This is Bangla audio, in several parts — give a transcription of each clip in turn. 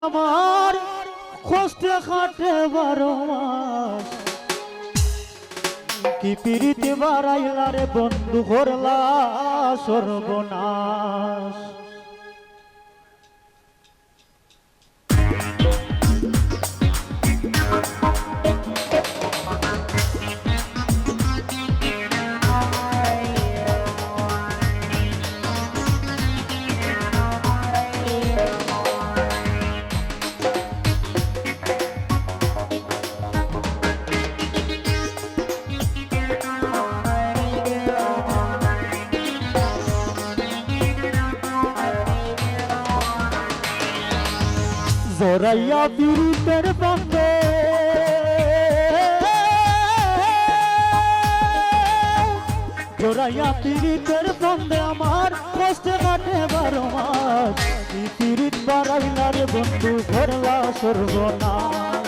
আমার কষ্টে খাটে 12 মাস কি পিরিতে বাড়াইলা রে বন্ধু করলা সর্বনাশ জরাইয়া বিরুদ্ধের বন্ধে জরাইয়া পীড়িতের বন্ধে আমার কষ্টে কাটে 12 মাস কি পীড়িত বাড়াইলা রে বন্ধু করলা সর্বনাশ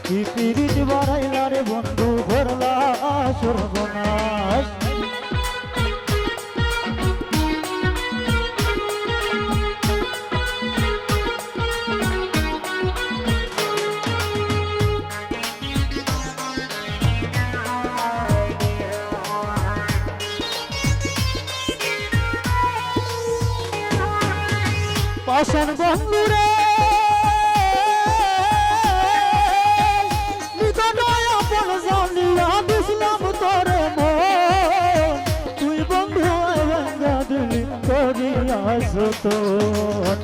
কি পীড়িত বাড়াইলা রে বন্ধু করলা সর্বনাশ পাশান বন্ধুরে নিকটায় আপন জানিয়া দিছিলাম তোরে মন তুই বন্ধু ভাঙ্গা দিলি করিয়াছ তোর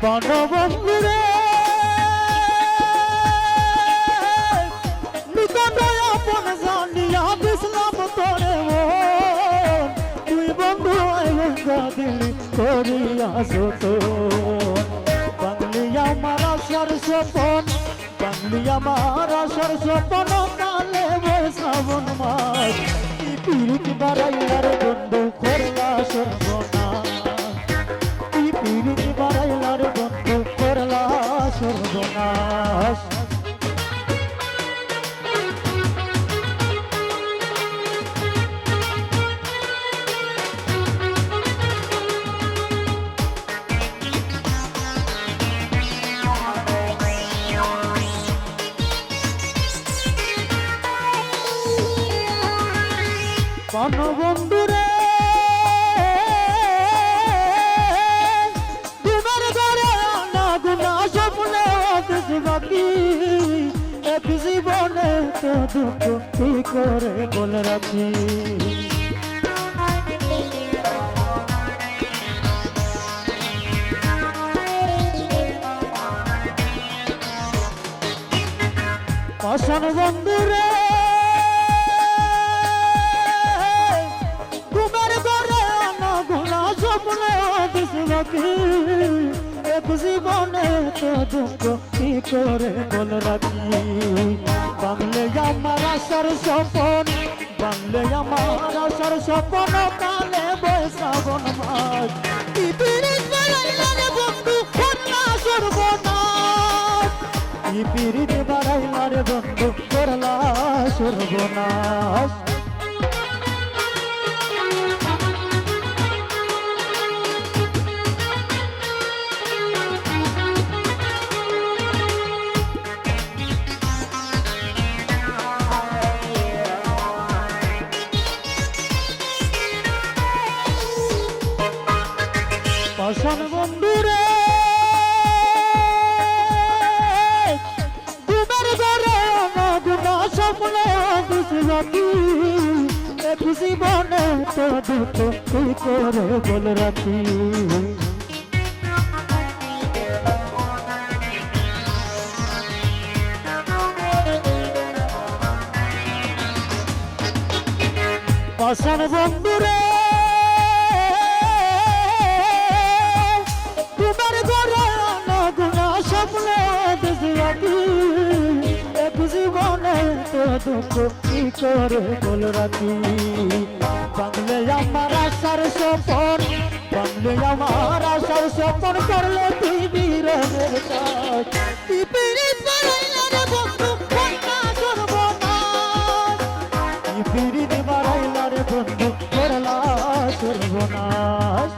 পান বন্ধুরে দিলি করিয়াছ তোর বাংলি আমার আশার স্বপন বাংলি আমার আশার স্বপন কালে শ্রাবণ মাস কি পীড়িত বাড়াইলার বন্ধু করলা সর্বনাশ কি পীড়িত বাড়াইলার বন্ধু করলা সর্বনাশ পান বন্ধুরে তোমার ঘরে না গুনা স্বপ্নে অফিস বাকি এক জীবনে তো দুঃখ কি করে বলে রাখি পাশান বন্ধুরে এক জীবনে তো দুঃখ কি করে বলে রাখি বাংলে আমার আশার স্বপন বাংলে আমার আশার স্বপন কালে শ্রাবণ মাস কি পীড়িত বাড়াইলা রে বন্ধু করলা সর্বনাশ কি পীড়িত বাড়াইলা রে বন্ধু করলা সর্বনাশ পাশান বন্ধুরে তোমার ঘরে গুনা স্বপ্নে দুঃখী এক জীবনে তো দুঃখ কি করে বলে রাখি পাশান বন্ধুরে এক জীবনে তো দুঃখ কি করে বলে রাখি বাংলে আমার আশার স্বপন বাংলে আমার আশার স্বপন করলে তুই বীরের কাজ কি পীড়িত বাড়াইলা রে বন্ধু করলা সর্বনাশ পিরিত বাড়াইলা রে বন্ধু করলা সর্বনাশ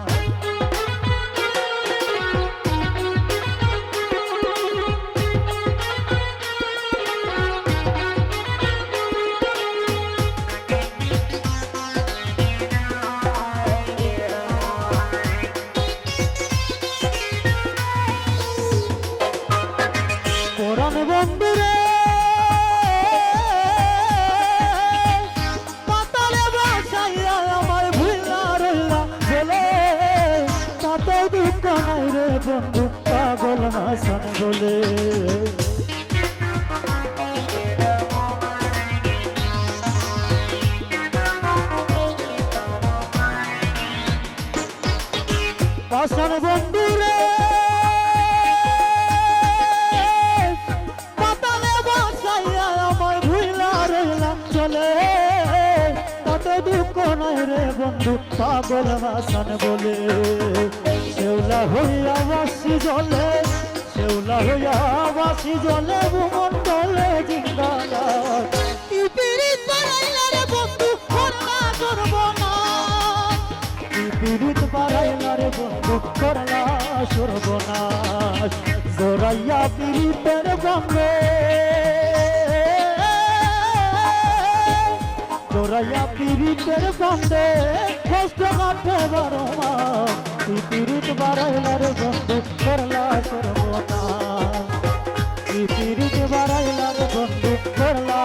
পরাণ বন্ধুরে পাতালে বাসাইয়া আমার ভুলা রইলা বলে তাতে দুঃখ নাই রে বন্ধু পাগল হাসান বলে পাশান বন্ধুরে চলে তাতে দুঃখ নাই রে বন্ধু পাগল হাসান বলে শেওলা হইয়া বাসি জলে শেওলা হইয়া বাসি জলে ভুবন বলে জিন্দাবাদ কি পিরিত বাড়াইলা রে বন্ধু করলা সর্বনাশ কি পিরিত বাড়াইলা রে বন্ধু করলা সর্বনাশ জোরাইয়া পিরিতের বন্ধে জোরাইয়া পিরিতের বন্ধে কষ্ট কাটে বারো মাস তুই পিরিত বাড়াইলা রে বন্ধু করলা সর্বনাশ তুই পিরিত বাড়াইলা রে বন্ধু করলা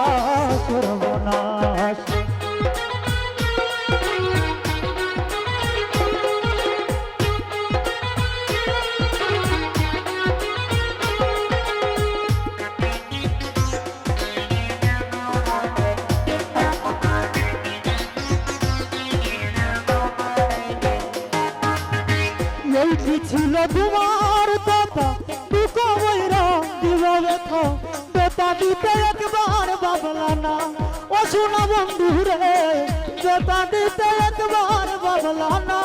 সর্বনাশ এই কি ছিল তোমার কথা দুঃখ বইরা দিবা ব্যথা বেতা দিতে একবার বাবলা না ও শোনা বন্ধু রে বেতা দিতে একবার বাবলা না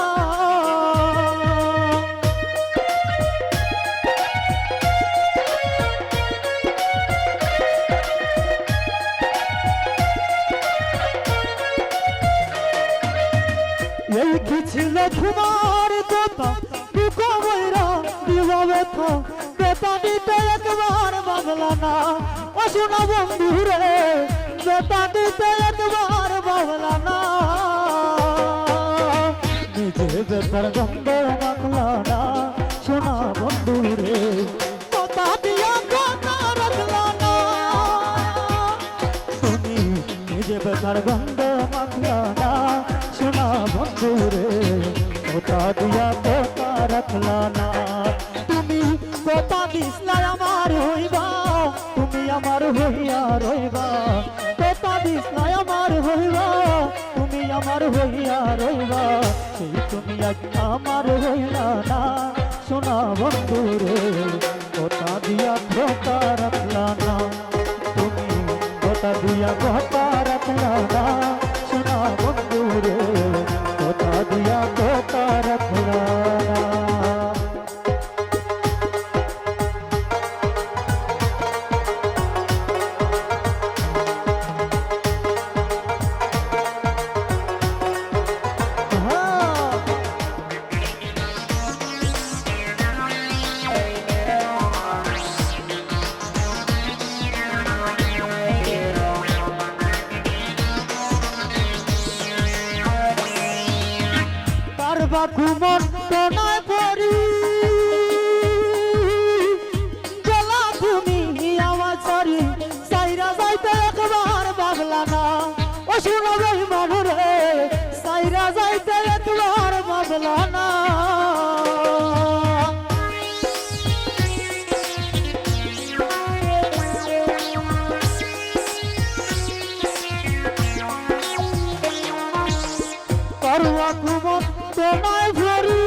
এই কি ছিল তোমার কথা দুঃখ বইরা দিবা ব্যথা বেতা দিতে একবার বাবলা না ও শোনা বন্ধু রে বেতা দিতে একবার বাবলা না নিজে বেতার গন্ধ মাখলা না শোনা বন্ধু রে কথা দিয়া কথা রাখলা না তুমি নিজে বেতার গন্ধ মাখলা না শোনা বন্ধু রে কথা দিয়া কথা রাখলা না তুমি কথা দিসলা আমার হইবা তুমি আমার হইয়া রইবা কথা দিসলা আমার হইবা তুমি আমার হইয়া রইবা সেই তুমি আজ আমার হইলা না শোনা বন্ধু রে কথা দিয়া কথা রাখলা না তুমি কথা দিয়া কথা রাখলা না শোনা বন্ধু রে কথা দিয়া কথা রাখলা না ঘুমন কোনায় পড়ি গলা তুমি আমার সারি সাইরা যাইতে একবার বাবলা না ও শুনো ভাই মানুরে সাইরা যাইতে একবার বাবলা না করুয়া ঘুমন তোমায় ভরি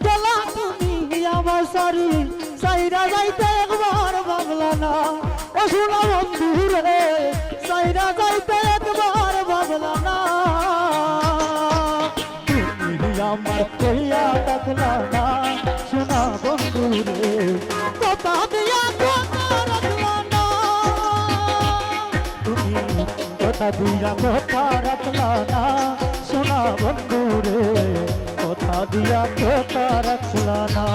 গলা তুমি আমার সারি সাইরা যাইতে একবার বাংলা না ও শোনা বন্ধু রে সাইরা যাইতে একবার বাংলা না তুমি আমার কইয়া ডাকলা না শোনা বন্ধু রে কথা দিয়া কথা রাখলা কথা দিয়া কথা রাখলা না সোনা বন্ধু রে কথা দিয়া কথা রাখলা না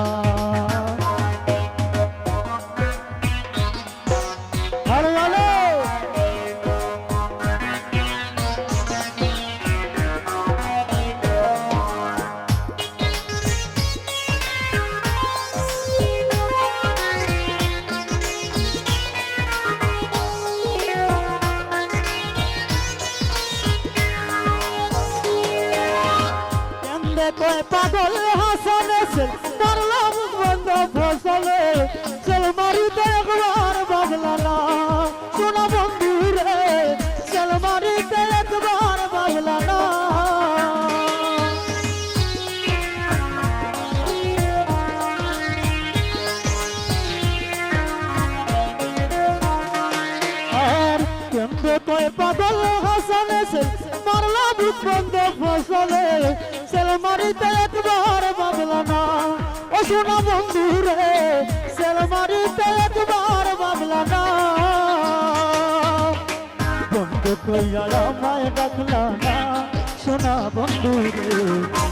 আরে আরে কয় পাগল হাসানে সেল মারলাম বন্ধ ফসলে সেল মারিতে একবার বাজলা না সোনা বন্ধু রে সেল মারিতে একবার বাজলা না আর কেমনে কয় পাগল হাসানে সেল মারলাম বন্ধ ফসলে সেল মারিতে একবার বাজলা না ও সোনা বন্ধু রে সেল মারিতে একবার বাজলা না বন্ধু কইয়া আমায় ডাকলা না সোনা বন্ধু রে